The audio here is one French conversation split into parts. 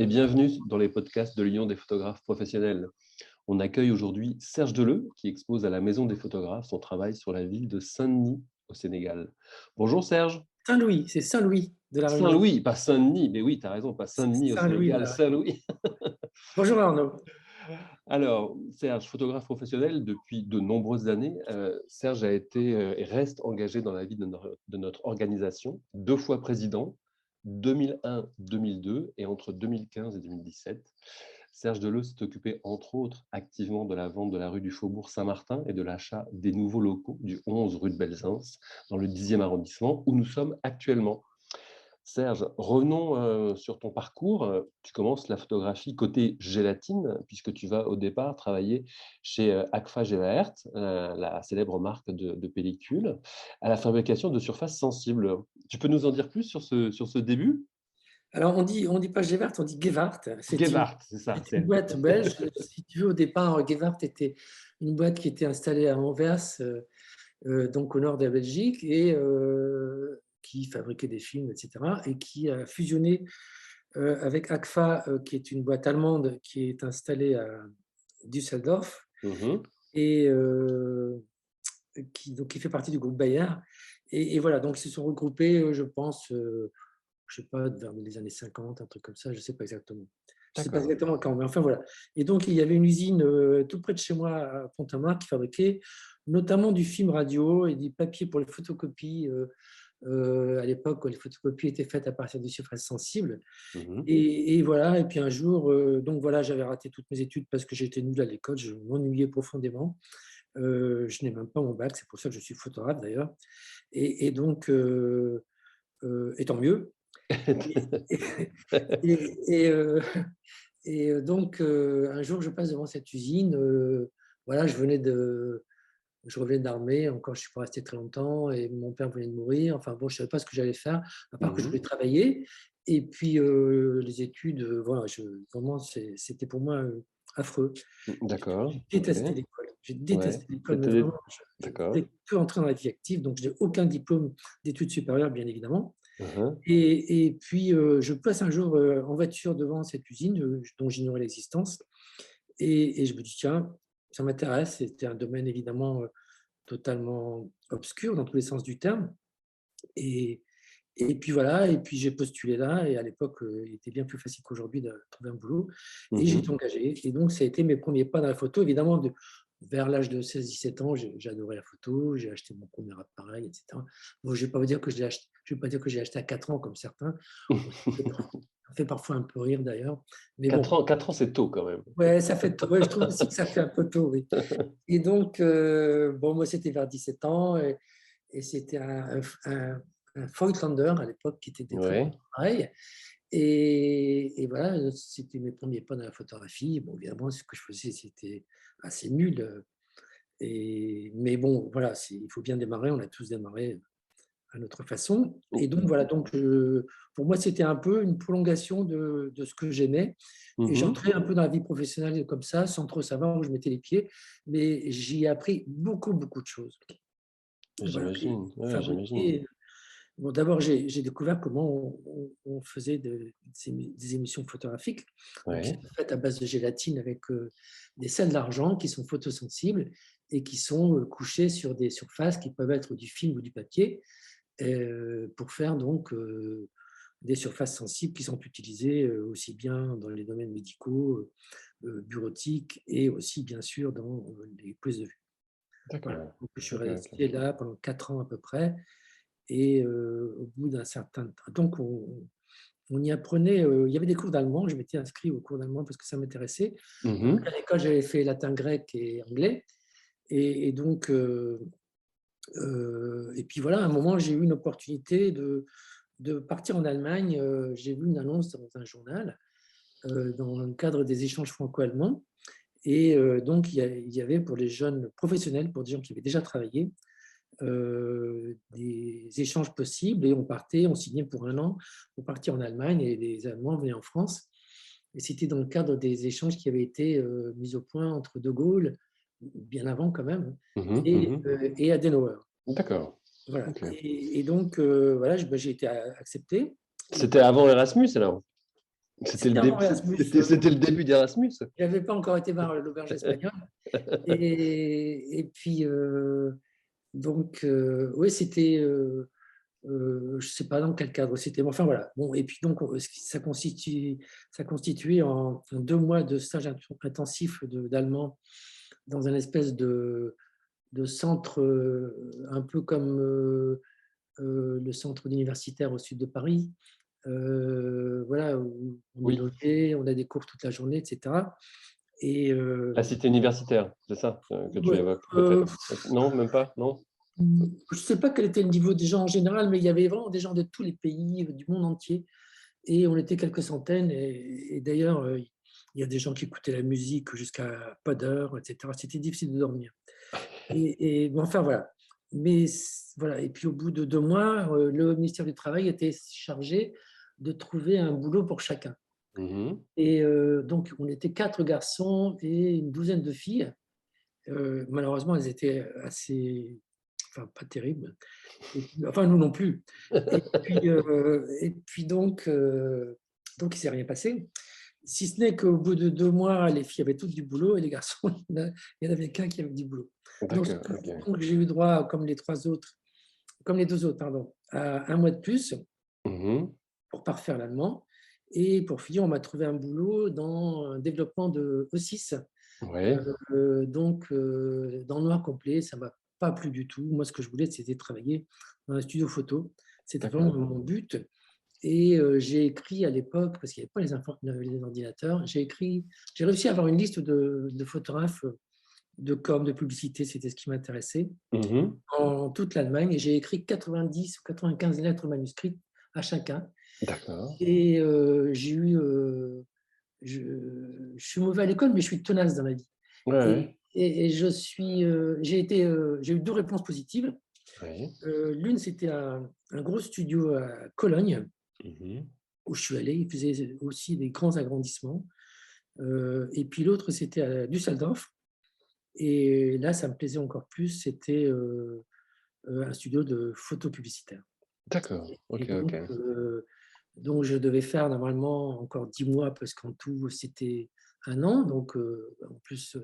et bienvenue dans les podcasts de l'Union des photographes professionnels. On accueille aujourd'hui Serge Deleu qui expose à la Maison des photographes son travail sur la ville de Saint-Denis au Sénégal. Bonjour Serge. Saint-Louis, c'est Saint-Louis de la Réunion. Saint-Louis, pas Saint-Denis, mais oui, tu as raison, pas Saint-Denis au Saint-Louis de Sénégal, la Réunion. Saint-Louis. Bonjour Arnaud. Alors, Serge, photographe professionnel depuis de nombreuses années, Serge a été et reste engagé dans la vie de notre organisation, 2 fois président, 2001-2002 et entre 2015 et 2017. Serge Deleu s'est occupé, entre autres, activement de la vente de la rue du Faubourg Saint-Martin et de l'achat des nouveaux locaux du 11 rue de Belzins, dans le 10e arrondissement, où nous sommes actuellement. Serge, revenons sur ton parcours. Tu commences la photographie côté gélatine, puisque tu vas au départ travailler chez Agfa Gevert, la célèbre marque de pellicules, à la fabrication de surfaces sensibles. Tu peux nous en dire plus sur ce début? Alors on dit pas Gevart, on dit Gevart. Gevart, c'est ça. C'est une boîte belge. Si tu veux, au départ, Gevart était une boîte qui était installée à Anvers, donc au nord de la Belgique, et qui fabriquait des films, etc., et qui a fusionné avec Agfa, qui est une boîte allemande qui est installée à Düsseldorf, Mhm. et qui fait partie du groupe Bayer. Et voilà, donc ils se sont regroupés, je pense, je ne sais pas, vers les années 50, un truc comme ça, je ne sais pas exactement. Je ne sais pas D'accord. exactement quand, mais enfin voilà. Et donc, il y avait une usine tout près de chez moi, à Pont-à-Marc, qui fabriquait notamment du film radio et du papier pour les photocopies, à l'époque où les photocopies étaient faites à partir de surfaces sensibles. Mhm. Et voilà, et puis un jour, donc voilà, j'avais raté toutes mes études parce que j'étais nul à l'école, je m'ennuyais profondément. Je n'ai même pas mon bac, c'est pour ça que je suis photographe d'ailleurs. Et donc, et tant mieux. Et, et, euh, donc, un jour, je passe devant cette usine. Voilà, je revenais d'armée, encore, je ne suis pas resté très longtemps, et mon père venait de mourir. Enfin bon, je ne savais pas ce que j'allais faire, à part que je Mhm. voulais travailler. Et puis, les études, voilà, vraiment, c'était pour moi affreux. D'accord. J'ai Ok. détesté l'école. J'ai Ouais. détesté l'école, mais vraiment, je ne D'accord. voulais que entrer dans la vie active. Donc, je n'ai aucun diplôme d'études supérieures, bien évidemment. Mhm. Et puis, je passe un jour en voiture devant cette usine dont j'ignorais l'existence. Et je me dis, tiens, ça m'intéresse. C'était un domaine évidemment totalement obscur dans tous les sens du terme. Et, et puis voilà, et puis j'ai postulé là. Et à l'époque, il était bien plus facile qu'aujourd'hui de trouver un boulot. Et j'ai été Mhm. engagé. Et donc, ça a été mes premiers pas dans la photo. Évidemment, vers l'âge de 16-17 ans, j'ai adoré la photo. J'ai acheté mon premier appareil, etc. Bon, je ne vais pas vous dire que je vais pas dire que j'ai acheté à 4 ans comme certains. Ça fait parfois un peu rire d'ailleurs. Mais 4 bon, ans, 4 ans, c'est tôt quand même. ouais, ça fait tôt. Ouais, je trouve aussi que ça fait un peu tôt, oui. Et donc, bon, moi, c'était vers 17 ans et c'était un Voigtlander à l'époque qui était des très bons Ouais. appareils. Et voilà, c'était mes premiers pas dans la photographie. Bon, évidemment, ce que je faisais, c'était assez nul. Mais bon, voilà, il faut bien démarrer. On a tous démarré à notre façon. Et donc, voilà, donc, pour moi, c'était un peu une prolongation de ce que j'aimais. Et Mhm. j'entrais un peu dans la vie professionnelle comme ça, sans trop savoir où je mettais les pieds. Mais j'y ai appris beaucoup, beaucoup de choses. Voilà, et J'imagine, ouais, j'imagine. fabriquer. Bon, d'abord, j'ai découvert comment on faisait des émissions photographiques, donc qui Ouais. sont faites à base de gélatine avec des sels d'argent qui sont photosensibles et qui sont couchés sur des surfaces qui peuvent être du film ou du papier pour faire donc des surfaces sensibles qui sont utilisées aussi bien dans les domaines médicaux, bureautiques et aussi bien sûr dans les prises de vue. Voilà. D'accord. Donc, je suis Ok, ok. resté là pendant 4 ans à peu près. Et au bout d'un certain temps, donc on y apprenait, il y avait des cours d'allemand, je m'étais inscrit aux cours d'allemand parce que ça m'intéressait. Donc Mhm. à l'école, j'avais fait latin, grec et anglais. Et donc, et puis voilà, à un moment, j'ai eu une opportunité de partir en Allemagne. J'ai vu une annonce dans un journal dans le cadre des échanges franco-allemands. Et donc, il y avait pour les jeunes professionnels, pour des gens qui avaient déjà travaillé, des échanges possibles et on partait, on signait pour 1 an pour partir en Allemagne et les Allemands venaient en France. Et c'était dans le cadre des échanges qui avaient été mis au point entre De Gaulle, bien avant quand même, Mhm. Mhm. et Adenauer. D'accord. Voilà. Ok. Et donc, voilà, j'ai été accepté. Et C'était avant Erasmus, alors? C'était avant Erasmus. C'était le début d'Erasmus. Je n'avais pas encore été voir l'auberge espagnole. Et puis, donc, oui, c'était, je ne sais pas dans quel cadre c'était, mais enfin voilà. Bon, et puis donc, ça constituait en 2 mois de stage intensif d'allemand dans un espèce de centre, un peu comme le centre universitaire au sud de Paris. Voilà, où on est Oui, logé, on a des cours toute la journée, etc. Et la cité universitaire, c'est ça que tu ouais, évoques, peut-être. Non, même pas, non? je ne sais pas quel était le niveau des gens en général, mais il y avait vraiment des gens de tous les pays, du monde entier. Et on était quelques centaines. Et d'ailleurs, il y a des gens qui écoutaient la musique jusqu'à pas d'heure, etc. C'était difficile de dormir. Mais enfin, voilà. Mais voilà. Et puis, au bout de 2 mois, le ministère du Travail était chargé de trouver un boulot pour chacun. Mhm. Et donc, on était 4 garçons et une douzaine de filles. Malheureusement, elles étaient assez, enfin, pas terribles. Enfin, nous non plus. Et puis donc il ne s'est rien passé. Si ce n'est qu'au bout de 2 mois, les filles avaient toutes du boulot et les garçons, il n'y en avait qu'un qui avait du boulot. Donc, D'accord, ok. donc, j'ai eu droit, comme les 2 autres, pardon, à 1 mois de plus Mhm. pour parfaire l'allemand. Et pour finir, on m'a trouvé un boulot dans un développement de E6. Ouais, Donc, dans le noir complet, ça ne m'a pas plu du tout. Moi, ce que je voulais, c'était travailler dans un studio photo. C'était vraiment d'accord. mon but. Et j'ai écrit à l'époque, parce qu'il n'y avait pas les ordinateurs, j'ai réussi à avoir une liste de photographes de com, de publicité, c'était ce qui m'intéressait, Mhm. en toute l'Allemagne. Et j'ai écrit 90 ou 95 lettres manuscrites à chacun. D'accord. Et j'ai eu. Je, je suis mauvais à l'école, mais je suis tenace dans la vie. Ouais, ouais. Et j'ai eu 2 réponses positives. Ouais. L'une, c'était un gros studio à Cologne, Mhm. où je suis allé. Il faisait aussi des grands agrandissements. Et puis l'autre, c'était à Düsseldorf. Et là, ça me plaisait encore plus. C'était un studio de photo publicitaire. D'accord, Et ok, ok. donc, je devais faire normalement encore 10 mois, parce qu'en tout, c'était 1 an. Donc, en plus,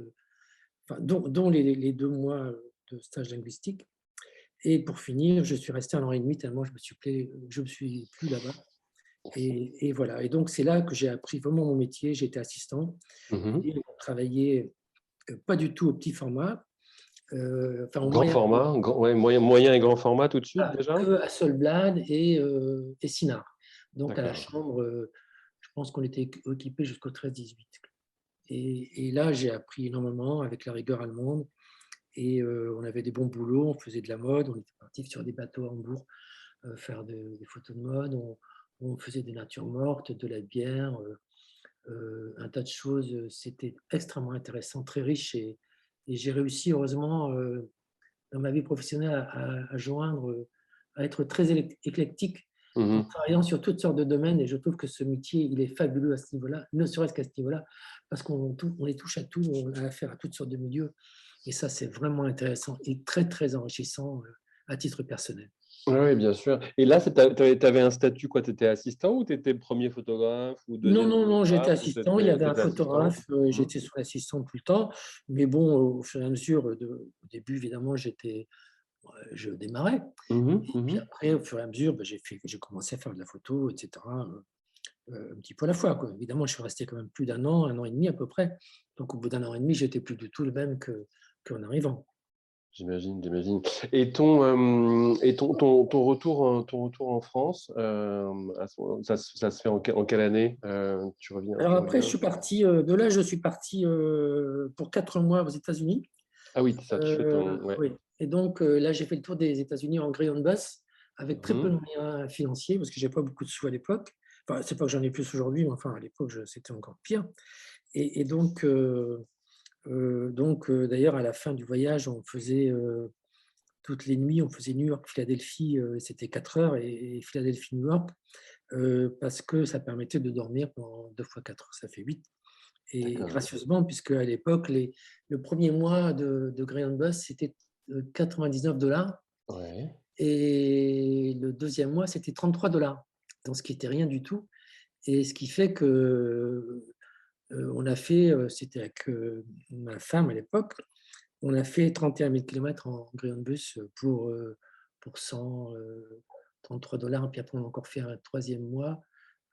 enfin, dont les 2 mois de stage linguistique. Et pour finir, je suis resté 1 an et demi, tellement je me suis plu là-bas. Et voilà. Et donc, c'est là que j'ai appris vraiment mon métier. J'étais assistant Mhm. et on travaillait pas du tout au petit format, enfin au Grand moyen format, ouais, moyen et grand format tout de suite format, déjà? que Hasselblad et Sinard. Donc, à la D'accord. chambre, je pense qu'on était équipés jusqu'au 13-18. Et là, j'ai appris énormément avec la rigueur allemande. Et on avait des bons boulots, on faisait de la mode, on était partis sur des bateaux à Hambourg faire des photos de mode, on faisait des natures mortes, de la bière, un tas de choses. C'était extrêmement intéressant, très riche. Et j'ai réussi, heureusement, dans ma vie professionnelle, à joindre, à être très éclectique en Mhm. travaillant sur toutes sortes de domaines. Et je trouve que ce métier, il est fabuleux à ce niveau-là, ne serait-ce qu'à ce niveau-là, parce on les touche à tout, on a affaire à toutes sortes de milieux. Et ça, c'est vraiment intéressant et très, très enrichissant à titre personnel. Oui, bien sûr. Et là, tu avais un statut, quoi? Tu étais assistant ou tu étais premier photographe ou Non, deuxième non, non, j'étais photographe ou assistant. Il y avait un t'étais assistant? photographe, Mhm. j'étais son assistant tout le temps. Mais bon, au fur et à mesure, au début, évidemment, je démarrais. Mhm, Et puis mhm. après, au fur et à mesure, j'ai commencé à faire de la photo, etc. Un petit peu à la fois, quoi. Évidemment, je suis resté quand même plus d'1 an, 1 an et demi à peu près. Donc, au bout d'1 an et demi, j'étais plus du tout le même qu'en arrivant. J'imagine, j'imagine. Et ton retour en France, ça se fait en quelle année? Tu reviens, Alors tu après, je reviens? suis parti, de là, je suis parti pour 4 mois aux États-Unis. Ah oui, ça, tu fais ton. Ouais. Oui. Et donc, là, j'ai fait le tour des États-Unis en greyhound bus, avec très peu de Mhm. moyens financiers, parce que j'ai pas beaucoup de sous à l'époque. Enfin, c'est pas que j'en ai plus aujourd'hui, mais enfin, à l'époque, c'était encore pire. Et donc, d'ailleurs, à la fin du voyage, on faisait toutes les nuits, on faisait New York-Philadelphie, c'était 4 heures, et Philadelphie-New York, parce que ça permettait de dormir pendant 2 fois 4 heures, ça fait 8. Et D'accord. gracieusement, puisque à l'époque, le premier mois de Greyhound Bus, c'était 99 $, Ouais. et le deuxième mois, c'était 33 $, donc ce qui n'était rien du tout. Et ce qui fait que on a fait, c'était avec ma femme à l'époque, on a fait 31 000 kilomètres en Greyhound Bus pour 133 $. Puis après, on a encore fait un troisième mois,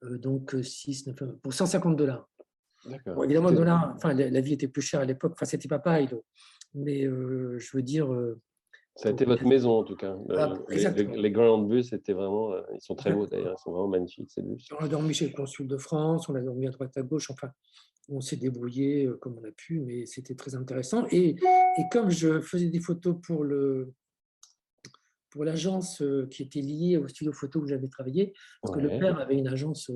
donc 6, 9, pour 150 $. Bon, D'accord. évidemment, dollars, enfin, la vie était plus chère à l'époque, enfin, c'était pas pareil, mais je veux dire, Ça a été pour votre maison, en tout cas. exactement. Les Grand Bus étaient vraiment, ils sont très beaux d'ailleurs, ils sont vraiment magnifiques, ces bus. On a dormi chez le consul de France, on a dormi à droite à gauche, enfin, on s'est débrouillé comme on a pu, mais c'était très intéressant. Et comme je faisais des photos pour l'agence qui était liée au studio photo où j'avais travaillé, parce que le Ouais. père avait une agence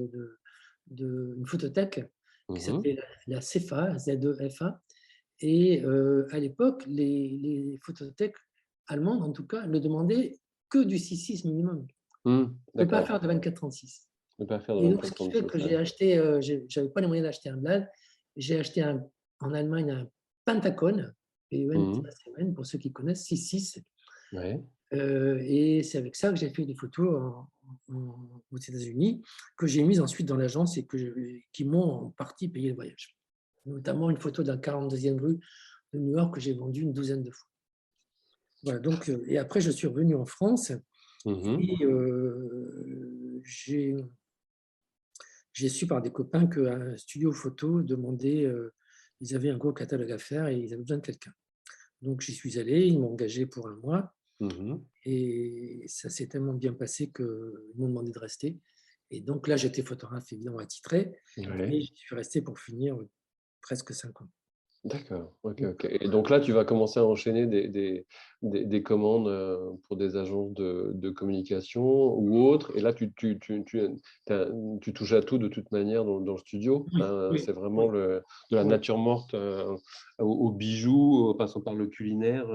une photothèque qui Mhm. s'appelait la CEFA, ZEFA. Et à l'époque, les photothèques allemandes, en tout cas, ne demandaient que du 6.6 minimum. On ne peut pas D'accord. faire de 24-36. Ne pas faire de Et donc, ce qui fait 24-36, que ouais. j'ai acheté, j'avais pas les moyens d'acheter un Blad, j'ai acheté en Allemagne un Pentagon, Mhm. PENT, pour ceux qui connaissent, 6.6. Ouais. Et c'est avec ça que j'ai fait des photos aux États-Unis, que j'ai mises ensuite dans l'agence et qui m'ont en partie payé le voyage. Notamment une photo d'un 42e rue de New York que j'ai vendue une douzaine de fois. Voilà, donc, et après, je suis revenu en France Mhm. et j'ai su par des copains qu'un studio photo demandait, ils avaient un gros catalogue à faire et ils avaient besoin de quelqu'un. Donc, j'y suis allé, ils m'ont engagé pour un mois. Mhm. Et ça s'est tellement bien passé qu'ils m'ont demandé de rester. Et donc là, j'étais photographe évidemment attitré Ouais. et je suis resté pour finir presque 5 ans. D'accord, ok, Donc, ok. Et donc là, tu vas commencer à enchaîner des commandes pour des agences de communication ou autres. Et là, tu touches à tout de toute manière dans le studio. oui, oui, C'est vraiment oui, de la oui. nature morte aux bijoux, en passant par le culinaire.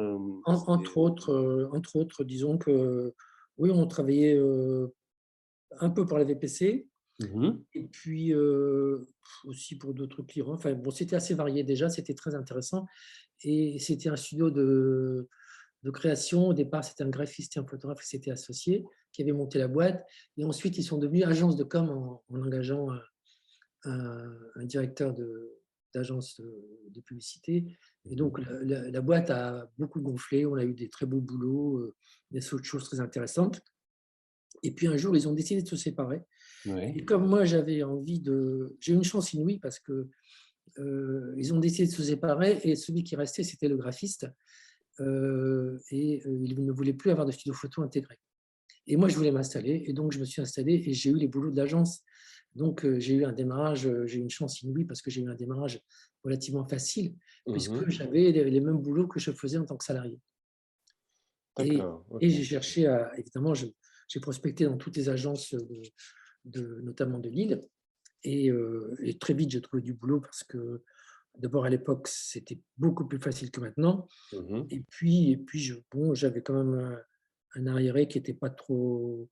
Entre autres, disons que oui, on travaillait un peu pour la VPC Mhm. et puis aussi pour d'autres clients. Enfin, bon, c'était assez varié déjà, c'était très intéressant. Et c'était un studio de création. Au départ, c'était un graphiste et un photographe qui s'étaient associés, qui avaient monté la boîte. Et ensuite, ils sont devenus agence de com en engageant un directeur d'agence de publicité. Et donc, la boîte a beaucoup gonflé. On a eu des très beaux boulots, des choses très intéressantes. Et puis un jour, ils ont décidé de se séparer. Ouais. Et comme moi, j'avais envie de... J'ai eu une chance inouïe parce que ils ont décidé de se séparer et celui qui restait, c'était le graphiste. Il ne voulait plus avoir de studio photo intégré. Et moi, je voulais m'installer. Et donc, je me suis installé et j'ai eu les boulots de l'agence. Donc, j'ai eu un démarrage, j'ai eu une chance inouïe parce que j'ai eu un démarrage relativement facile puisque Mhm. j'avais les mêmes boulots que je faisais en tant que salarié. Et, D'accord, ok. et j'ai cherché évidemment, j'ai prospecté dans toutes les agences, notamment de Lille. Et très vite, j'ai trouvé du boulot parce que d'abord, à l'époque, c'était beaucoup plus facile que maintenant. Mhm. Et puis bon, j'avais quand même un arriéré qui était pas trop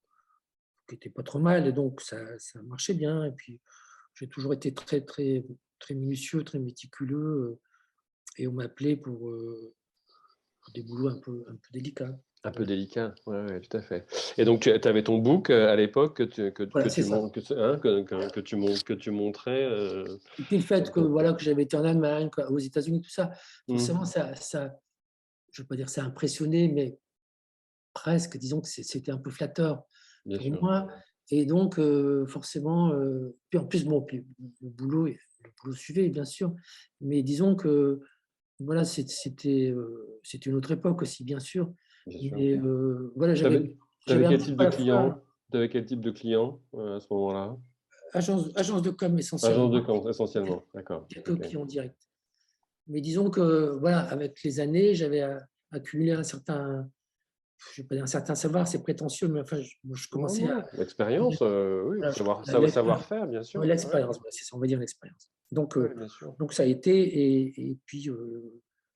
mal, et donc ça marchait bien. Et puis, j'ai toujours été très, très, très minutieux, très méticuleux, et on m'appelait pour des boulots un peu délicats. Un peu Voilà, délicat, ouais, ouais, tout à fait. Et donc, tu avais ton book à l'époque voilà, c'est ça. que tu montrais. Et puis le fait que, voilà, que j'avais été en Allemagne, aux États-Unis, tout ça, Hmm, forcément, je ne veux pas dire ça a impressionné, mais presque, disons que c'était un peu flatteur bien pour sûr. moi. Et donc, forcément, puis en plus, bon, puis le boulot suivait, bien sûr, mais disons que voilà, c'était une autre époque aussi, bien sûr. Bien sûr. Mais voilà, Tu j'avais avais j'avais un quel petit type peu de à la fois client? T'avais quel type de client à ce moment-là? agence de com Agence de essentiellement, camp, essentiellement. D'accord. quelques Ok. clients directs. Mais disons que voilà, avec les années, j'avais accumulé je vais pas dire un certain savoir, c'est prétentieux, mais enfin, je Non, commençais non. L'expérience, oui. voilà, Savoir-faire, bien sûr. Ouais, l'expérience, voilà, c'est ça, on va dire l'expérience. Donc, ouais, bien sûr. donc ça a été, et puis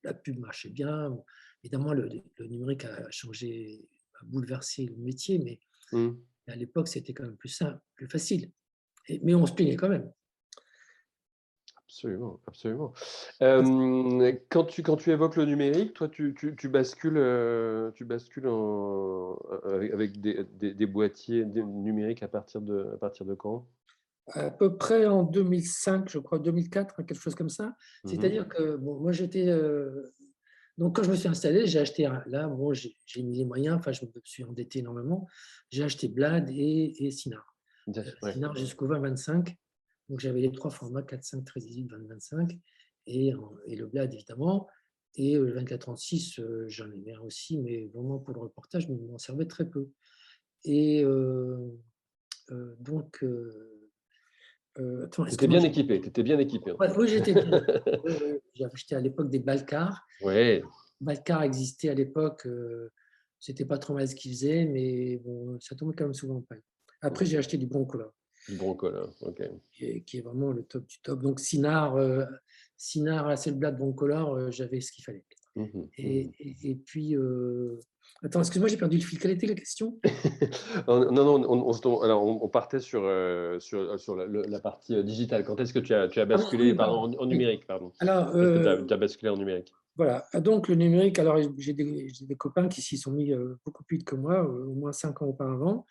la pub marchait bien. Évidemment, le numérique a changé, a bouleversé le métier, mais Hmm. à l'époque, c'était quand même plus simple, plus facile. Mais on se plaignait quand même. Absolument, absolument. Quand tu évoques le numérique, toi, tu bascules avec des boîtiers numériques à partir de quand? À peu près en 2005, je crois, 2004, quelque chose comme ça. Mhm. C'est-à-dire que bon, moi, donc quand je me suis installé, j'ai acheté là, bon, j'ai mis les moyens, enfin, je me suis endetté énormément. J'ai acheté Blad et Sinar. Ouais. Sinar jusqu'au 20-25. Donc, j'avais les trois formats, 4, 5, 13, 18, 20, 25, et le Blad, évidemment. Et le 24-36, j'en ai un aussi, mais vraiment pour le reportage, je m'en servais très peu. Et donc, attends, Tu étais excuse-moi, bien équipé, tu étais bien équipé en ouais, tout oui, j'étais bien. cas. Oui, oui. J'ai acheté à l'époque des Balcar. Ouais, Balcar existait à l'époque. C'était pas trop mal ce qu'ils faisaient, mais bon, ça tombait quand même souvent en panne. Après, j'ai acheté du Broncolor, du Broncolor, ok. qui est vraiment le top du top. Donc, Sinar, Hasselblad, Broncolor, j'avais ce qu'il fallait. Mhm, Et, mhm. et, et puis, attends, excuse-moi, j'ai perdu le fil. Quelle était la question? Non, non, alors on partait sur la partie digitale. Quand est-ce que tu as Ah oui, basculé, oui, pardon, pardon. en Oui. numérique, pardon. Alors, Quand est-ce que tu as basculé en numérique? voilà. Donc, le numérique, alors j'ai des copains qui s'y sont mis beaucoup plus vite que moi, au moins 5 ans auparavant.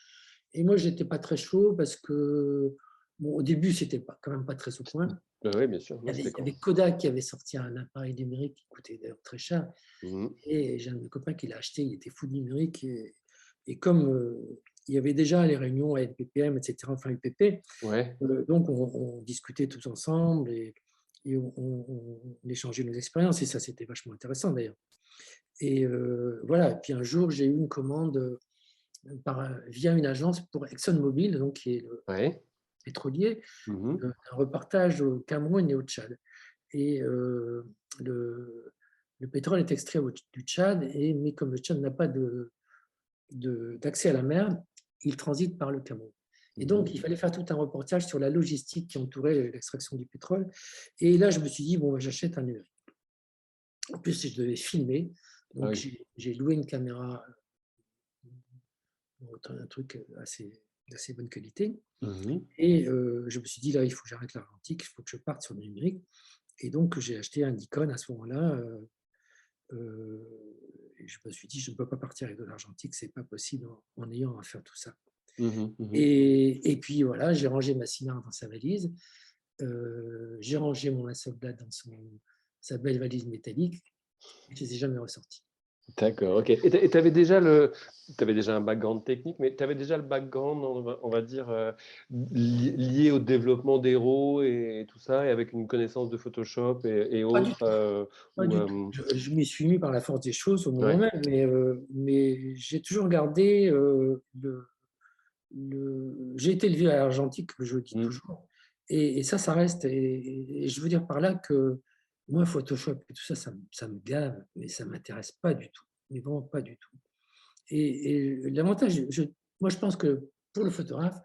Et moi, je n'étais pas très chaud parce que, bon, au début, c'était quand même pas très au point. Oui, bien sûr. Il Non, y avait, c'était il y quand? avait Kodak qui avait sorti un appareil numérique qui coûtait d'ailleurs très cher. Mhm. Et j'ai un de mes copains qui l'a acheté, il était fou de numérique. Et comme il y avait déjà les réunions à LPPM, etc., enfin UPP, Ouais. donc on discutait tous ensemble et on échangeait nos expériences. Et ça, c'était vachement intéressant d'ailleurs. Et voilà. Et puis un jour, j'ai eu une commande via une agence pour ExxonMobil, donc qui est le Ouais. pétrolier, Mhm. un reportage au Cameroun et au Tchad. Et le pétrole est extrait du Tchad, mais comme le Tchad n'a pas d'accès à la mer, il transite par le Cameroun. Et donc, Mhm. il fallait faire tout un reportage sur la logistique qui entourait l'extraction du pétrole. Et là, je me suis dit, bon, j'achète un numérique. En plus, je devais filmer. Ah Donc, oui. j'ai loué une caméra, un truc d'assez bonne qualité. Mhm. Et je me suis dit, là, il faut que j'arrête l'argentique, il faut que je parte sur le numérique. Et donc, j'ai acheté un Nikon à ce moment-là. Et je me suis dit, je ne peux pas partir avec de l'argentique, c'est pas possible en ayant à faire tout ça. Mhm. Mhm. Et puis voilà, j'ai rangé ma Sinar dans sa valise, j'ai rangé mon Hasselblad dans sa belle valise métallique, et je ne les ai jamais ressortis. D'accord, ok. Et t'avais déjà un background technique, mais tu avais déjà le background, on va dire, lié au développement d'héros et tout ça, et avec une connaissance de Photoshop et Pas du autres, tout, pas ou, du tout. Je m'y suis mis par la force des choses au moment ouais. même, mais j'ai toujours gardé j'ai été élevé à l'argentique, je le dis Mm. toujours, et ça reste. Et je veux dire par là que moi, Photoshop et tout ça, ça me gave, mais ça ne m'intéresse pas du tout, mais vraiment pas du tout. Et l'avantage, moi, je pense que pour le photographe,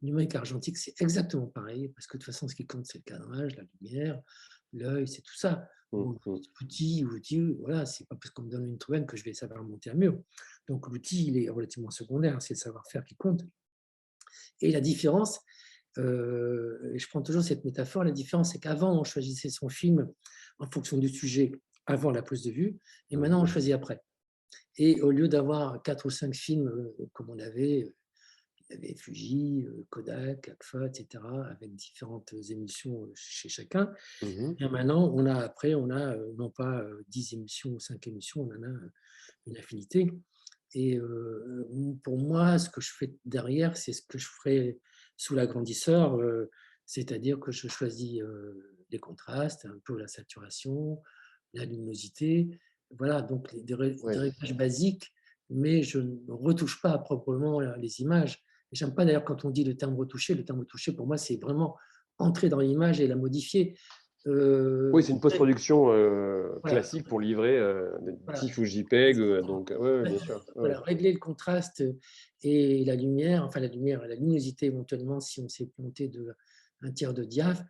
numérique argentique, c'est exactement pareil, parce que de toute façon, ce qui compte, c'est le cadrage, la lumière, l'œil, c'est tout ça. Mm. Bon, Mm. l'outil, voilà, c'est pas parce qu'on me donne une trouvaine que je vais savoir monter un mur. Donc l'outil, il est relativement secondaire, c'est le savoir-faire qui compte. Et la différence, et je prends toujours cette métaphore, la différence, c'est qu'avant, on choisissait son film en fonction du sujet avant la pose de vue, et maintenant, on Mhm. choisit après. Et au lieu d'avoir 4 ou 5 films comme on avait, il y avait Fuji, Kodak, Agfa, etc., avec différentes émissions chez chacun. Mhm. Et maintenant, on a non pas 10 émissions ou 5 émissions, on en a une infinité. Et pour moi, ce que je fais derrière, c'est ce que je ferais sous l'agrandisseur, c'est-à-dire que je choisis les contrastes, un peu la saturation, la luminosité. Voilà, donc des Ouais. réglages basiques, mais je ne retouche pas proprement les images. J'aime pas d'ailleurs quand on dit le terme retoucher. Le terme retoucher, pour moi, c'est vraiment entrer dans l'image et la modifier. Oui, c'est une post-production Voilà, classique pour livrer des voilà. TIFF ou JPEG, donc ouais, bien sûr. Ouais. Voilà, régler le contraste et la lumière, enfin la lumière, la luminosité éventuellement si on s'est planté de un tiers de diaph,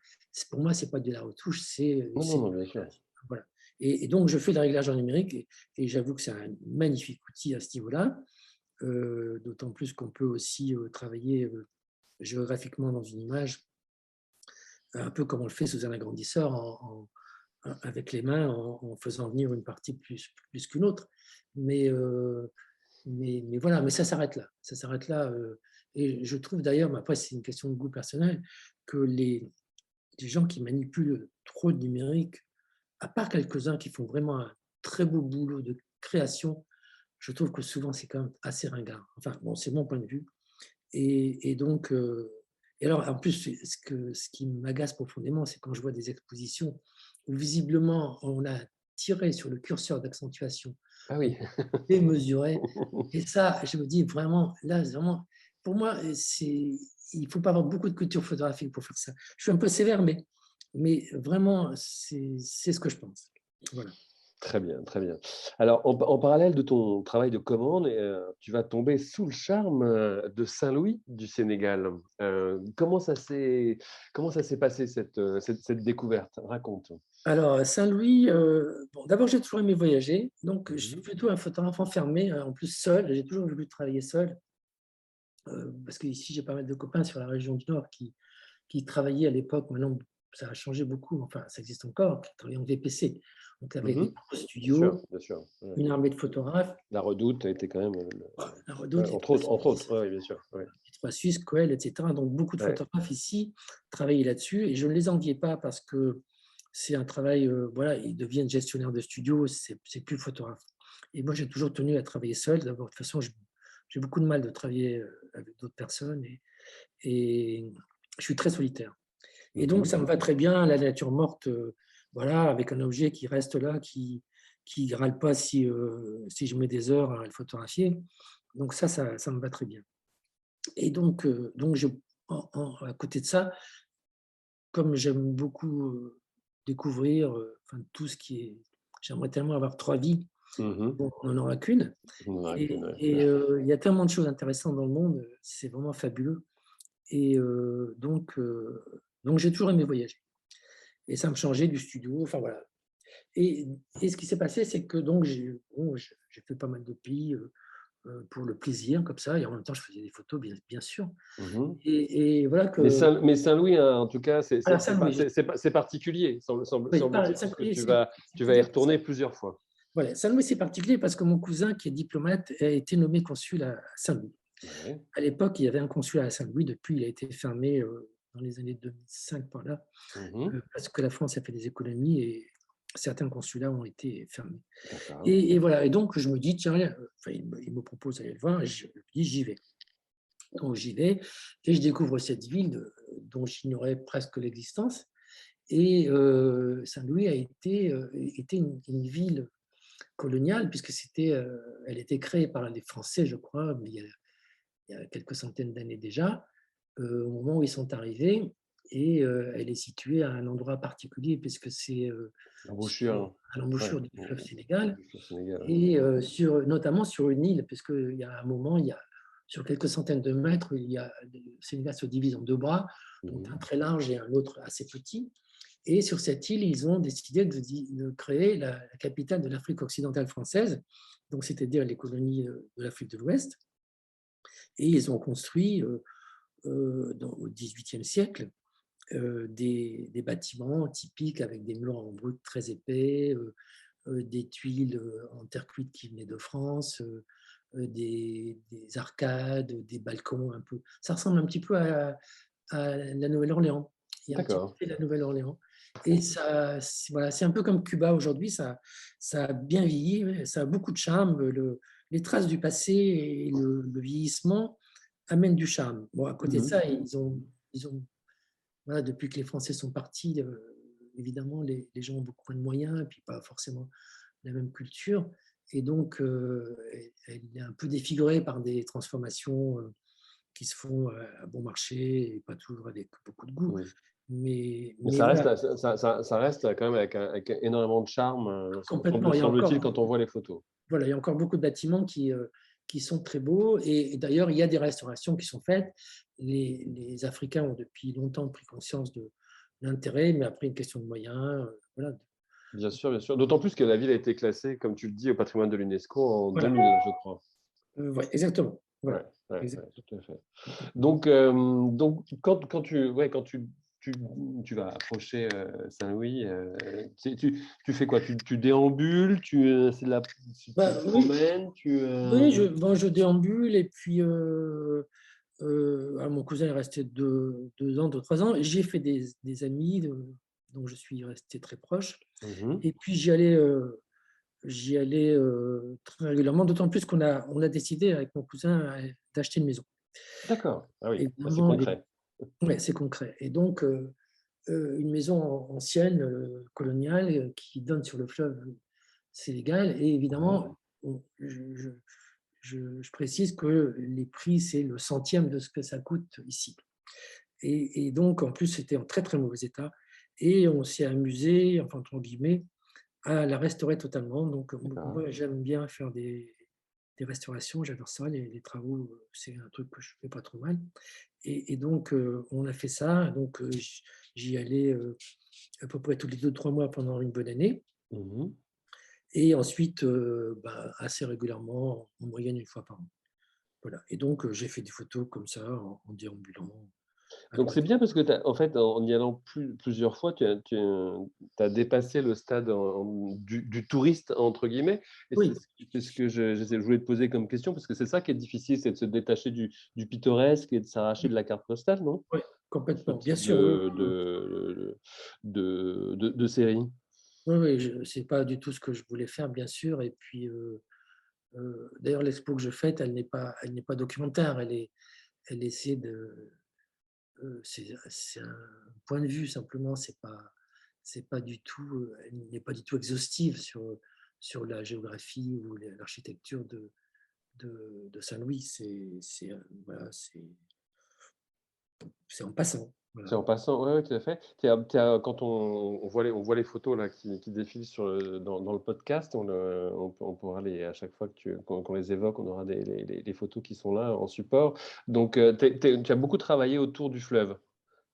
pour moi c'est pas de la retouche, Non, non, c'est non, du bien sûr. réglage. Voilà. Et donc je fais le réglage en numérique et j'avoue que c'est un magnifique outil à ce niveau-là, d'autant plus qu'on peut aussi travailler géographiquement dans une image, un peu comme on le fait sous un agrandisseur avec les mains en faisant venir une partie plus qu'une autre. Mais mais voilà, mais ça s'arrête là. Ça s'arrête là. Et je trouve d'ailleurs, mais après c'est une question de goût personnel, que les gens qui manipulent trop de numérique, à part quelques-uns qui font vraiment un très beau boulot de création, je trouve que souvent c'est quand même assez ringard. Enfin bon, c'est mon point de vue. Et donc, et alors en plus, ce qui m'agace profondément, c'est quand je vois des expositions où visiblement on a tiré sur le curseur d'accentuation Ah de oui. démesuré. Et ça, je me dis vraiment, là, vraiment, pour moi, il ne faut pas avoir beaucoup de culture photographique pour faire ça. Je suis un peu sévère, mais vraiment, c'est ce que je pense. Voilà. Très bien, très bien. Alors, en parallèle de ton travail de commande, tu vas tomber sous le charme de Saint-Louis du Sénégal. Comment ça s'est passé cette découverte? Raconte. Alors, à Saint-Louis, bon, d'abord, j'ai toujours aimé voyager, donc je suis Mhm. plutôt un photographe enfermé, en plus seul. J'ai toujours voulu travailler seul, parce qu'ici, j'ai pas mal de copains sur la région du Nord qui travaillaient à l'époque. Maintenant, ça a changé beaucoup, enfin, ça existe encore, qui travaillaient en VPC. Donc, avec des Mhm. gros Bien sûr, studios, bien sûr. Ouais. une armée de photographes. La Redoute a été quand même, Voilà, la ouais, Redoute, les entre Trois autres, entre Suisses, autres. Ouais, bien sûr. Ouais. les Trois Suisses, Coel, etc. Donc, beaucoup de Ouais. photographes ici travaillaient là-dessus et je ne les enviais pas parce que c'est un travail, voilà, ils deviennent gestionnaires de studio, c'est plus photographe. Et moi, j'ai toujours tenu à travailler seul. D'abord, de toute façon, j'ai beaucoup de mal de travailler avec d'autres personnes et je suis très solitaire. Et donc, Mhm. ça me va très bien, la nature morte, voilà, avec un objet qui reste là, qui râle pas si je mets des heures à le photographier. Donc ça me va très bien. Et donc à côté de ça, comme j'aime beaucoup découvrir enfin, tout ce qui est... J'aimerais tellement avoir 3 vies, Mhm. bon, on n'en aura qu'une. On en a qu'une, Et, ouais. et il y a tellement de choses intéressantes dans le monde, c'est vraiment fabuleux. Et donc j'ai toujours aimé voyager. Et ça me changeait du studio, enfin voilà. Et ce qui s'est passé, c'est que donc j'ai fait pas mal de pays pour le plaisir, comme ça, et en même temps, je faisais des photos, bien sûr. Mhm. Et voilà que Mais Saint-Louis, hein, en tout cas, à Saint-Louis, c'est particulier, oui, semble-t-il, puisque Saint-Louis, tu vas y c'est retourner plusieurs fois. voilà, Saint-Louis, c'est particulier parce que mon cousin, qui est diplomate, a été nommé consul à Saint-Louis. Ouais. À l'époque, il y avait un consulat à Saint-Louis. Depuis, il a été fermé dans les années 2005 par là, Mhm. parce que la France a fait des économies et certains consulats ont été fermés. D'accord. Et voilà. Et donc, je me dis, tiens, enfin, il me propose d'aller le voir, et je lui dis, j'y vais. Donc, j'y vais et je découvre cette ville dont j'ignorais presque l'existence. Et Saint-Louis était une ville coloniale, puisque elle était créée par les Français, je crois, mais il y a quelques centaines d'années déjà, au moment où ils sont arrivés. Et elle est située à un endroit particulier, puisque c'est Embouchure. à Ouais. l'embouchure du fleuve Sénégal, Du Sénégal. Ouais. et notamment sur une île, puisqu'il y a un moment, sur quelques centaines de mètres, le Sénégal se divise en deux bras, donc un Mhm. très large et un autre assez petit. Et sur cette île, ils ont décidé de créer la capitale de l'Afrique occidentale française, donc c'est-à-dire les colonies de l'Afrique de l'Ouest. Et ils ont construit au XVIIIe siècle des bâtiments typiques avec des murs en brut très épais, des tuiles en terre cuite qui venaient de France, des arcades, des balcons un peu. Ça ressemble un petit peu à la Nouvelle-Orléans. Il y a un petit D'accord. côté de la Nouvelle-Orléans. Et voilà, c'est un peu comme Cuba aujourd'hui, ça a bien vieilli, ça a beaucoup de charme. Les traces du passé et le vieillissement amènent du charme. Bon, à côté de Mhm. ça, ils ont voilà, depuis que les Français sont partis, évidemment, les gens ont beaucoup moins de moyens, et puis pas forcément la même culture. Et donc, elle est un peu défigurée par des transformations qui se font à bon marché et pas toujours avec beaucoup de goût. Mhm. Mais Mais voilà, ça reste quand même avec énormément de charme, complètement. semble-t-il, quand on voit les photos. Voilà, il y a encore beaucoup de bâtiments qui sont très beaux. Et d'ailleurs, il y a des restaurations qui sont faites. Les Africains ont depuis longtemps pris conscience de l'intérêt, mais après, une question de moyens. Voilà. Bien sûr, bien sûr. D'autant plus que la ville a été classée, comme tu le dis, au patrimoine de l'UNESCO en Voilà. 2000, je crois. Ouais, exactement. Ouais, Voilà. ouais, ouais, Exactement. tout à fait. Donc, quand tu tu vas approcher Saint-Louis. Tu fais quoi? Tu déambules, tu Bah, te oui, promènes, oui, je déambule et puis mon cousin est resté 2 ans, 2, 3 ans. J'ai fait des amis dont je suis resté très proche. Mhm. Et puis j'y allais très régulièrement, d'autant plus on a décidé avec mon cousin d'acheter une maison. D'accord. Ah oui, bah, c'est Évidemment, concret. ouais, c'est concret. Et donc, une maison ancienne, coloniale, qui donne sur le fleuve Sénégal. Et Ouais. évidemment, je précise que les prix, c'est le centième de ce que ça coûte ici. Et donc, en plus, c'était en très, très mauvais état. Et on s'est amusé, enfin, entre guillemets, à la restaurer totalement. Donc, D'accord. moi, j'aime bien faire des restaurations, j'adore ça, les travaux, c'est un truc que je fais pas trop mal. Et donc, on a fait ça. Donc, j'y allais à peu près tous les 2, 3 mois pendant une bonne année. Mhm. Et ensuite, assez régulièrement, en moyenne une fois par an. Voilà. Et donc, j'ai fait des photos comme ça, en déambulant à Donc c'est droite. bien parce que en fait, en y allant plusieurs fois, as dépassé le stade du touriste, entre guillemets. Et Oui, c'est ce que je voulais te poser comme question, parce que c'est ça qui est difficile, c'est de se détacher du pittoresque et de s'arracher de la carte postale, non? oui, Pour ce complètement. Bien type sûr, oui, de série. oui, oui, c'est pas du tout ce que je voulais faire, bien sûr. Et puis, d'ailleurs, l'expo que je fais, elle n'est pas documentaire. Elle essaie de, c'est un point de vue simplement. C'est pas du tout, elle n'est pas du tout exhaustive sur la géographie ou l'architecture de Saint-Louis. Voilà, c'est en passant. C'est Voilà. en passant, ouais, ouais, tout à fait. Quand on voit les photos là qui défilent dans le podcast, on pourra à chaque fois qu'on les évoque, on aura les photos qui sont là en support. Donc, tu as beaucoup travaillé autour du fleuve.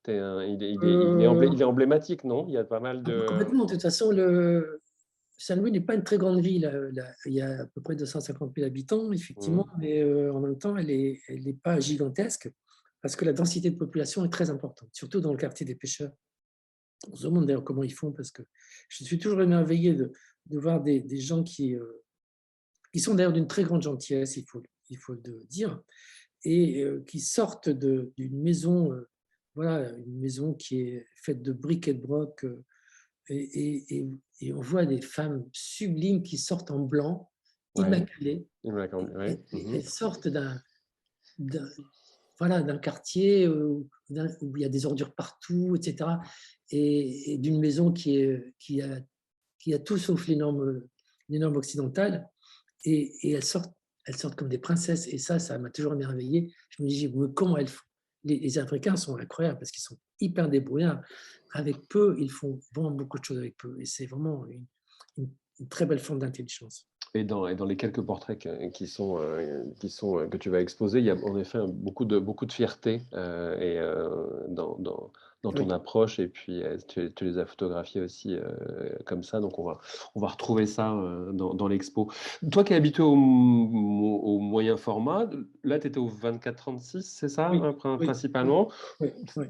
Euh, Il est emblématique, non? Il y a pas mal de. Complètement. De toute façon, Saint-Louis n'est pas une très grande ville. Il y a à peu près 250 000 habitants, effectivement, Mhm. mais en même temps, elle n'est pas gigantesque parce que la densité de population est très importante, surtout dans le quartier des pêcheurs. On se demande d'ailleurs comment ils font, parce que je suis toujours émerveillé de voir des gens qui sont d'ailleurs d'une très grande gentillesse, il faut le dire, et qui sortent d'une maison, voilà, une maison qui est faite de briques et de broc. Et on voit des femmes sublimes qui sortent en blanc, Ouais. immaculées. Ouais. Mhm. Elles sortent d'un- voilà, d'un quartier où il y a des ordures partout, etc. Et d'une maison qui a tout sauf les normes occidentales. Et elles sortent comme des princesses. Et ça m'a toujours émerveillé. Je me dis, mais comment elles font? Les Africains sont incroyables parce qu'ils sont hyper débrouillards. Avec peu, ils font vraiment beaucoup de choses avec peu. Et c'est vraiment une très belle forme d'intelligence. Et dans les quelques portraits que tu vas exposer, il y a en effet beaucoup de fierté dans ton Oui. approche, et puis tu les as photographiés aussi comme ça, donc on va retrouver ça dans l'expo. Toi qui es habitué au moyen format, là tu étais au 24-36, c'est ça, Oui, oui, oui, principalement. oui, oui.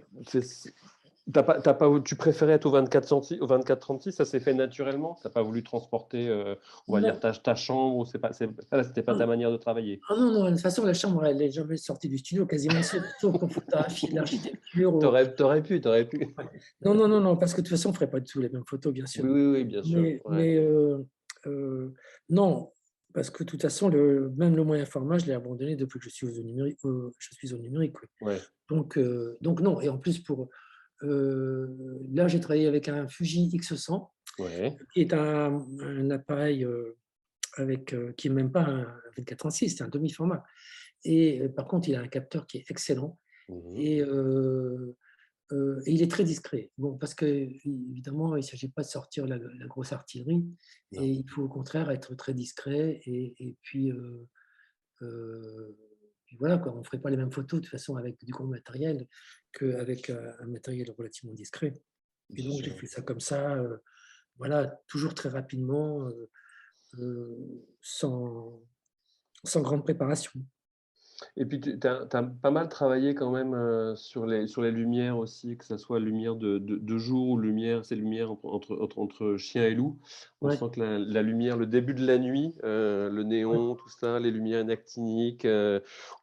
T'as pas, tu préférais être au 24-36, ça s'est fait naturellement. T'as pas voulu transporter, on va dire, Non, ta chambre, ou c'était pas ta non, manière de travailler. ah non, non, de toute façon, la chambre, elle n'est jamais sortie du studio, quasiment, sauf pour photographier de l'architecture. T'aurais pu. Ouais. Non, non, non, non, parce que de toute façon, on ne ferait pas du tout les mêmes photos, bien sûr. Oui, oui, oui, bien sûr. Mais, Ouais. mais non, parce que de toute façon, même le moyen format, je l'ai abandonné depuis que je suis au numérique. Oui. Ouais. Donc non. Et en plus, là, j'ai travaillé avec un Fuji X100, Ouais. qui est un appareil qui n'est même pas un 24-36, c'est un demi-format. Et par contre, il a un capteur qui est excellent. Mhm. Et il est très discret. Bon, parce que évidemment, il ne s'agit pas de sortir la grosse artillerie, et Non. il faut au contraire être très discret. Et puis voilà, quoi. On ne ferait pas les mêmes photos de toute façon avec du gros matériel qu'avec un matériel relativement discret. Et Bien donc j'ai sûr. fait ça comme ça, voilà, toujours très rapidement, sans grande préparation. Et puis tu as pas mal travaillé quand même, sur les lumières aussi, que ça soit lumière de jour ou lumière ces lumières entre chien et loup. On Ouais, sent que la lumière, le début de la nuit, le ouais, néon, tout ça, les lumières inactiniques,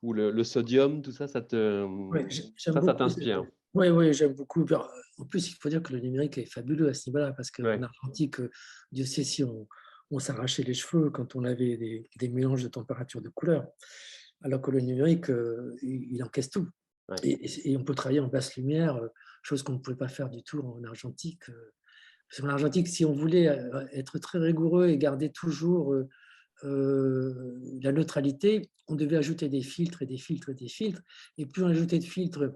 ou le sodium, tout ça, ouais, j'aime ça beaucoup. t'inspire? Oui, oui, j'aime beaucoup. Alors, en plus, il faut dire que le numérique est fabuleux à ce niveau-là, parce qu'en Ouais. argentique, Dieu sait si on s'arrachait les cheveux quand on avait des mélanges de température, de couleurs, alors que le numérique, il encaisse tout. Ouais. Et on peut travailler en basse lumière, chose qu'on ne pouvait pas faire du tout en argentique. Parce qu'en argentique, si on voulait être très rigoureux et garder toujours la neutralité, on devait ajouter des filtres et des filtres et des filtres. Et plus on ajoutait de filtres,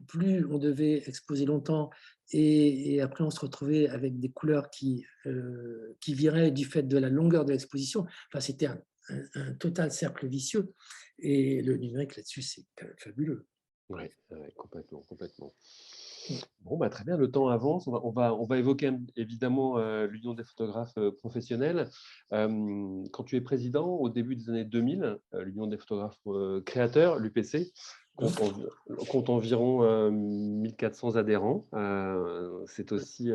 plus on devait exposer longtemps. Et après, on se retrouvait avec des couleurs qui viraient du fait de la longueur de l'exposition. Enfin, c'était un total cercle vicieux. Et le numérique là-dessus, c'est fabuleux. Ouais, ouais, complètement, complètement. Bon, bah, très bien, le temps avance. On va évoquer évidemment l'Union des photographes professionnels. Quand tu es président, au début des années 2000, l'Union des photographes créateurs, l'UPC, compte environ 1400 adhérents. C'est aussi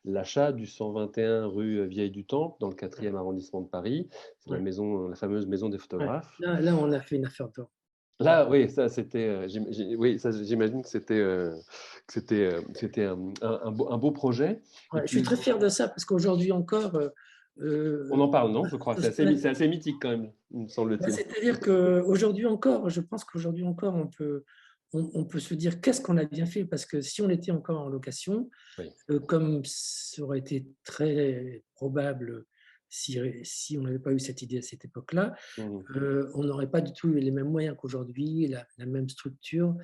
l'achat du 121 rue Vieille du Temple, dans le 4e arrondissement de Paris. C'est Ouais, la fameuse maison des ouais. photographes. Là, on a fait une affaire d'or. Là, oui, ça c'était, oui, ça j'imagine c'était un beau projet et Ouais, je suis puis très fier de ça parce qu'aujourd'hui encore, on en euh, parle, non? Je crois, c'est assez mythique quand même, me semble-t-il. c'est-à-dire qu'aujourd'hui encore, je pense qu'aujourd'hui encore, on peut se dire qu'est-ce qu'on a bien fait, parce que si on était encore en location, Oui. comme ça aurait été très probable si on n'avait pas eu cette idée à cette époque-là, Mmh. on n'aurait pas du tout eu les mêmes moyens qu'aujourd'hui, la même structure,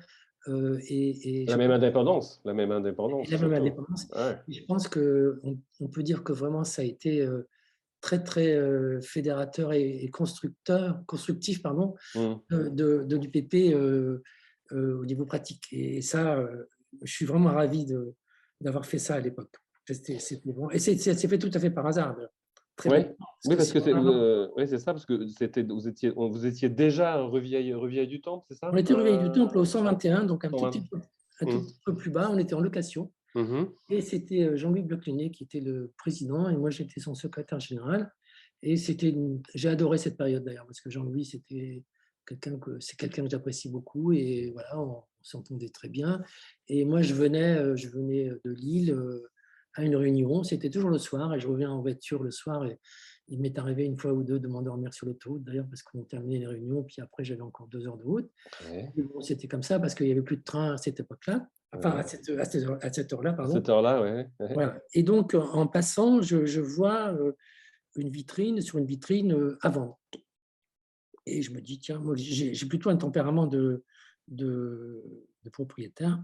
et je pense La même et indépendance la même surtout. indépendance. Ouais. Et je pense qu'on peut dire que vraiment ça a été très, très fédérateur et constructif, pardon, Mmh. de l'UPP au niveau pratique. Et ça, je suis vraiment ravi d'avoir fait ça à l'époque. C'était bon. Et ça s'est fait tout à fait par hasard, d'ailleurs. Très Ouais. bêtement. Parce Oui, que parce que sinon, avant, oui, c'est ça, parce que vous étiez déjà à Revieille du Temple, c'est on ça? était rue du Temple au 121, donc 120. un tout Mmh. petit peu plus bas. On était en location. Mmh. Et c'était Jean-Louis Bleclenet qui était le président et moi j'étais son secrétaire général. Et j'ai adoré cette période d'ailleurs parce que Jean-Louis c'est quelqu'un que j'apprécie beaucoup et voilà, on s'entendait très bien. Et moi je venais de Lille à une réunion, c'était toujours le soir et je reviens en voiture le soir et il m'est arrivé une fois ou deux de m'endormir sur l'autoroute d'ailleurs parce qu'on terminait les réunions puis après j'avais encore 2 heures de route. Ouais, Et bon, c'était comme ça parce qu'il n'y avait plus de train à cette époque-là, enfin ouais. à cette heure-là, À pardon. cette heure-là, ouais, ouais. Voilà. Et donc, en passant, je vois une vitrine, sur une vitrine à vendre. Et je me dis, tiens, moi, j'ai plutôt un tempérament de, de propriétaire.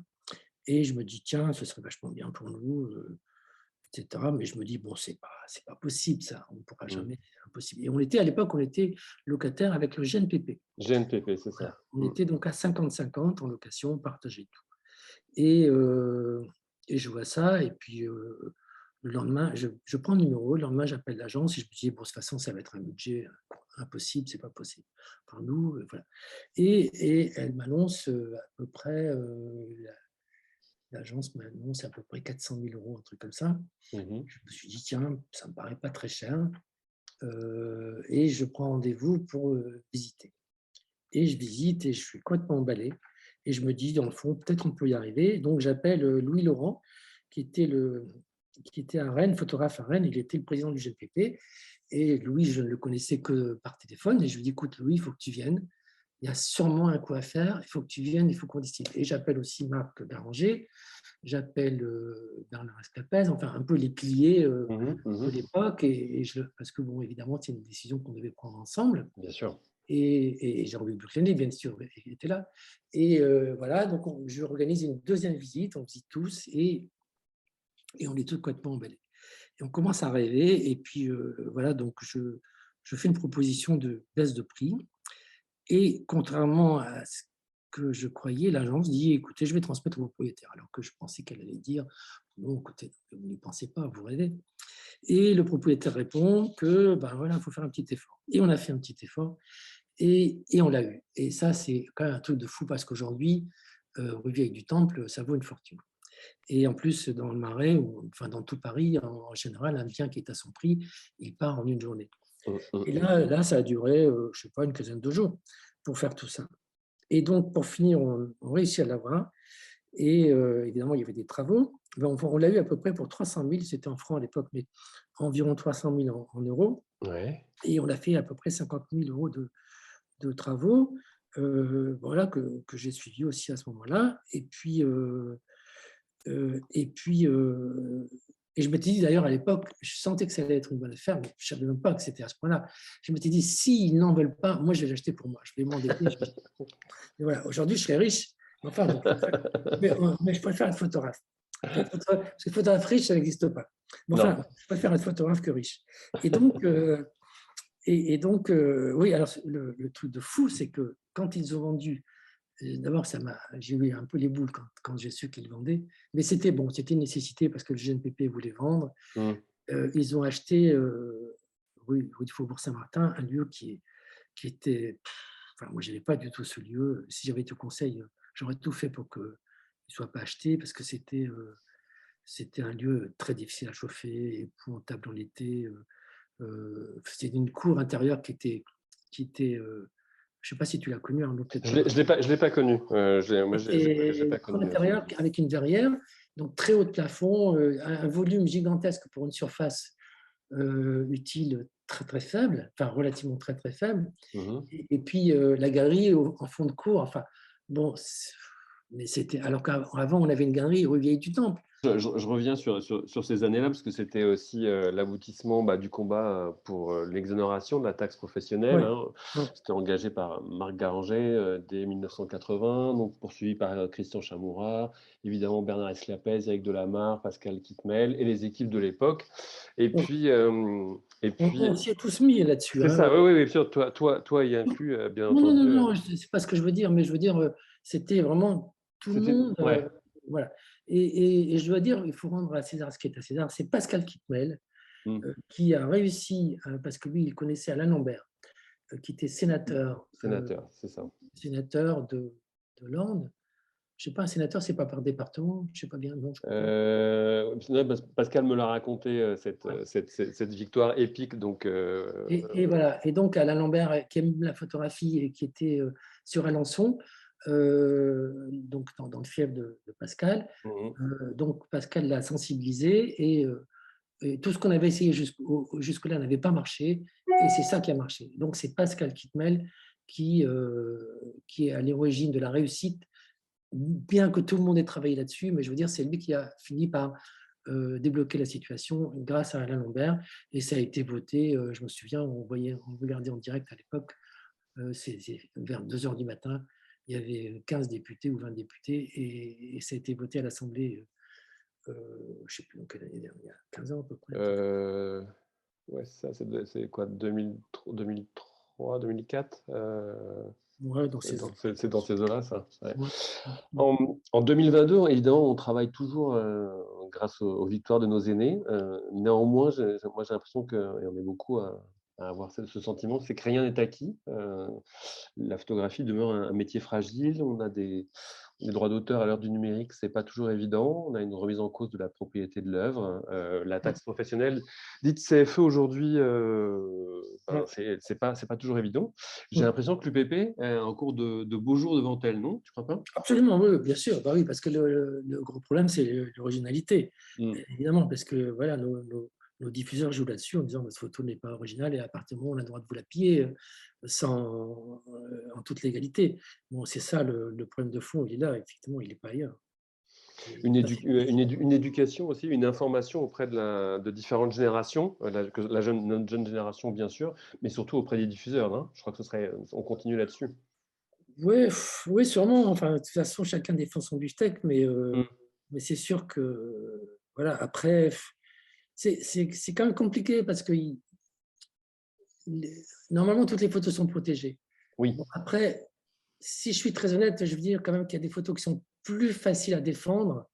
Et je me dis, tiens, ce serait vachement bien pour nous, etc. Mais je me dis, bon, c'est pas possible, ça. On ne pourra Mmh. jamais, c'est impossible. Et à l'époque, on était locataire avec le GNPP. GNPP, c'est Voilà. ça. On Mmh. était donc à 50-50 en location, on partageait tout. Et, euh, et je vois ça, et puis le lendemain, je prends le numéro, le lendemain, j'appelle l'agence et je me dis, bon, de toute façon, ça va être un budget impossible, c'est pas possible. Pour nous, voilà. Et elle m'annonce à peu près, l'agence m'annonce à peu près 400 000 euros, un truc comme ça. Mmh. Je me suis dit, tiens, ça me paraît pas très cher. Et je prends rendez-vous pour visiter. Et je visite et je suis complètement emballé. Et je me dis, dans le fond, peut-être on peut y arriver. Donc, j'appelle Louis Laurent, qui était, qui était à Rennes, photographe à Rennes. Il était le président du GPP. Et Louis, je ne le connaissais que par téléphone. Et je lui dis, écoute, Louis, il faut que tu viennes. Il y a sûrement un coup à faire. Il faut que tu viennes, il faut qu'on décide. Et j'appelle aussi Marc Béranger. J'appelle Bernard Escapez, enfin, un peu les piliers Mmh. de Mmh. l'époque. Parce que, bon, évidemment, c'est une décision qu'on devait prendre ensemble. Bien sûr. Et Jean-Louis Buclenet, bien sûr, il était là. Et voilà, donc je organise une deuxième visite, on visite tous et on est tous complètement emballés. Et on commence à rêver, et puis voilà, donc je fais une proposition de baisse de prix. Et contrairement à ce que je croyais, l'agence dit, écoutez, je vais transmettre au propriétaire, alors que je pensais qu'elle allait dire, non, écoutez, vous n'y pensez pas, vous rêvez. Et le propriétaire répond que, ben voilà, il faut faire un petit effort. Et on a fait un petit effort. et on l'a eu. Et ça, c'est quand même un truc de fou parce qu'aujourd'hui, rue Vieille du Temple, ça vaut une fortune. Et en plus, dans le Marais, ou enfin dans tout Paris, en général, un bien qui est à son prix, il part en une journée. Et là, ça a duré, je sais pas, une quinzaine de jours pour faire tout ça. Et donc, pour finir, on réussit à l'avoir. Et évidemment, il y avait des travaux. Ben, on l'a eu à peu près pour 300 000, c'était en francs à l'époque, mais environ 300 000 en euros. Ouais. Et on a fait à peu près 50 000 euros de travaux, voilà, que j'ai suivi aussi à ce moment-là. Et puis, et je m'étais dit d'ailleurs à l'époque, je sentais que ça allait être une bonne affaire, mais je ne savais même pas que c'était à ce point-là. Je m'étais dit, s'ils n'en veulent pas, moi je vais l'acheter pour moi. Je vais m'endetter. Et voilà, aujourd'hui je serais riche. Enfin, bon, mais je préfère être photographe. Parce que photographe riche, ça n'existe pas. Mais Non. enfin, je préfère être photographe que riche. Et donc, oui, alors le truc de fou, c'est que quand ils ont vendu, d'abord, j'ai eu un peu les boules quand j'ai su qu'ils vendaient, mais c'était bon, c'était une nécessité parce que le GNPP voulait vendre. Mm. Ils ont acheté rue du Faubourg Saint-Martin, un lieu qui était. Enfin, moi, je n'avais pas du tout ce lieu. Si j'avais été au conseil, j'aurais tout fait pour qu'il ne soit pas acheté parce que c'était un lieu très difficile à chauffer, épouvantable en l'été. C'était une cour intérieure qui était je ne sais pas si tu l'as connu, Arnaud, peut-être pas. Je l'ai pas connu. Moi, j'ai C'était pas une cour connu. intérieure avec une verrière, donc très haut de plafond, un volume gigantesque pour une surface utile très très faible, enfin relativement très très faible. Mhm. Et puis la galerie en fond de cour, enfin bon, mais c'était alors qu'avant on avait une galerie rue Vieille du Temple. Je reviens sur ces années-là, parce que c'était aussi l'aboutissement du combat pour l'exonération de la taxe professionnelle, Ouais, hein. ouais. C'était engagé par Marc Garanger dès 1980, donc poursuivi par Christian Chamouras, évidemment Bernard Esclapez, Eric Delamarre, Pascal Kitmel et les équipes de l'époque. Et On, puis, et puis on s'y est tous mis là-dessus, c'est hein. ça, oui, oui, oui, bien sûr, toi y inclus, bien Non, non, non, entendu. non, c'est pas ce que je veux dire, mais je veux dire, c'était vraiment tout le C'était, monde. ouais. Voilà. Et je dois dire, il faut rendre à César ce qui est à César. C'est Pascal Kitmel Mm. qui a réussi, parce que lui, il connaissait Alain Lambert, qui était Sénateur, c'est ça. sénateur de l'Orne. Je ne sais pas, un sénateur, c'est pas par département, je ne sais pas bien, non, je crois pas. Pascal me l'a raconté, Ouais. cette victoire épique. Donc, Et voilà. Et donc, Alain Lambert, qui aime la photographie et qui était sur Alençon, donc dans le fief de Pascal. mhm. Donc, Pascal l'a sensibilisé et tout ce qu'on avait essayé jusque-là n'avait pas marché. Et c'est ça qui a marché. Donc, c'est Pascal Kitmel qui est à l'origine de la réussite, bien que tout le monde ait travaillé là-dessus. Mais je veux dire, c'est lui qui a fini par débloquer la situation grâce à Alain Lambert. Et ça a été voté, je me souviens, on regardait en direct à l'époque, c'est vers 2 heures du matin, il y avait 15 députés ou 20 députés et ça a été voté à l'Assemblée, je ne sais plus dans quelle année, il y a 15 ans à peu près. Euh, ouais, c'est quoi, 2003, 2004 Ouais, dans ces eaux. c'est dans ces eaux-là, ça. Ouais. Ouais. En 2022, évidemment, on travaille toujours grâce aux victoires de nos aînés. Néanmoins, moi, j'ai l'impression que, et on est beaucoup à avoir ce sentiment, c'est que rien n'est acquis. La photographie demeure un métier fragile. On a des droits d'auteur à l'heure du numérique, c'est pas toujours évident. On a une remise en cause de la propriété de l'œuvre. La taxe professionnelle, dite CFE aujourd'hui, c'est pas toujours évident. J'ai l'impression que l'UPP est en cours de beaux jours devant elle, non? Tu crois pas? Absolument, oui, bien sûr. Bah oui, parce que le gros problème, c'est l'originalité. Mm. Évidemment, parce que voilà, nos diffuseurs jouent là-dessus en disant votre photo n'est pas originale et à partir du moment où on a le droit de vous la piller en toute légalité. Bon, c'est ça le problème de fond, il est là, effectivement, il n'est pas ailleurs. Une éducation aussi, une information auprès de différentes générations, notre jeune génération bien sûr, mais surtout auprès des diffuseurs, hein. Je crois que on continue là-dessus. Ouais, oui, sûrement. Enfin, de toute façon, chacun défend son beefsteak, Mm. mais c'est sûr que, voilà, après, c'est quand même compliqué parce que normalement, toutes les photos sont protégées. Oui. Bon, après, si je suis très honnête, je veux dire quand même qu'il y a des photos qui sont plus faciles à défendre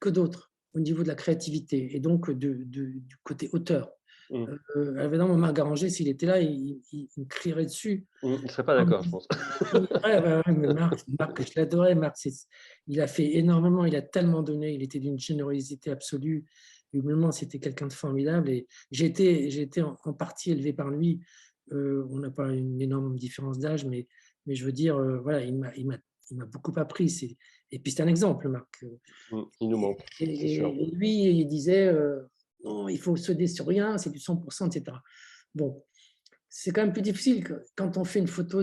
que d'autres au niveau de la créativité et donc du côté auteur. Mmh. Évidemment, Marc Garanger, s'il était là, il me crierait dessus. Mmh, il ne serait pas En me d'accord, je dis pense. oui, ouais, ouais, mais Marc, je l'adorais. Marc, il a fait énormément, il a tellement donné, il était d'une générosité absolue. Humainement, c'était quelqu'un de formidable et j'ai été en partie élevé par lui. On n'a pas une énorme différence d'âge, mais je veux dire, voilà, il m'a beaucoup appris. Et puis c'est un exemple, Marc. Il nous manque, c'est sûr. Et lui, il disait, non, il faut céder sur rien, c'est du 100%, etc. Bon, c'est quand même plus difficile quand on fait une photo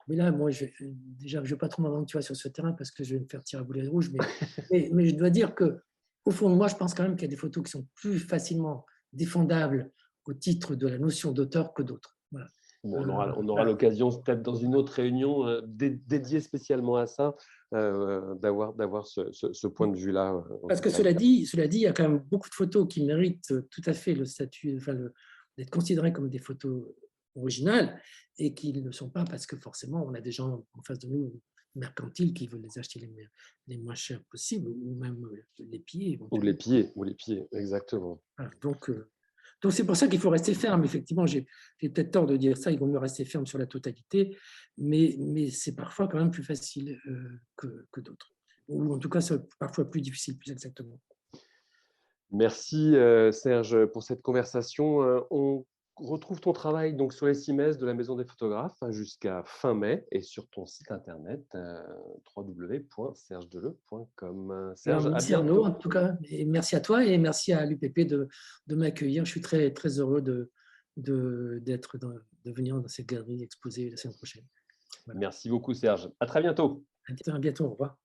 mais là, moi, déjà, je ne vais pas trop m'aventurer sur ce terrain parce que je vais me faire tirer à boulet rouge, mais je dois dire que, au fond de moi, je pense quand même qu'il y a des photos qui sont plus facilement défendables au titre de la notion d'auteur que d'autres. Voilà. Bon, on aura Voilà. l'occasion, peut-être dans une autre réunion dédiée spécialement à ça, d'avoir ce point de vue-là. En Parce tout que cas. cela dit, il y a quand même beaucoup de photos qui méritent tout à fait le statut, enfin, d'être considérées comme des photos originales et qui ne le sont pas parce que forcément, on a des gens en face de nous mercantiles qui veulent les acheter les moins chers possibles ou même les piller éventuellement. Ou les pieds, exactement. Voilà. Donc c'est pour ça qu'il faut rester ferme. Effectivement, j'ai peut-être tort de dire ça, il vaut mieux rester ferme sur la totalité, mais c'est parfois quand même plus facile que d'autres. Ou en tout cas, c'est parfois plus difficile, plus exactement. Merci Serge pour cette conversation. On retrouve ton travail donc sur les CIMES de la Maison des photographes jusqu'à fin mai et sur ton site internet www.sergedeleu.com. Alors, Serge, à merci Arnaud, en bientôt. tout cas, et merci à toi et merci à l'UPP de m'accueillir. Je suis très, très heureux de venir dans cette galerie exposée la semaine prochaine. Voilà. Merci beaucoup Serge. À très bientôt. À bientôt, au revoir.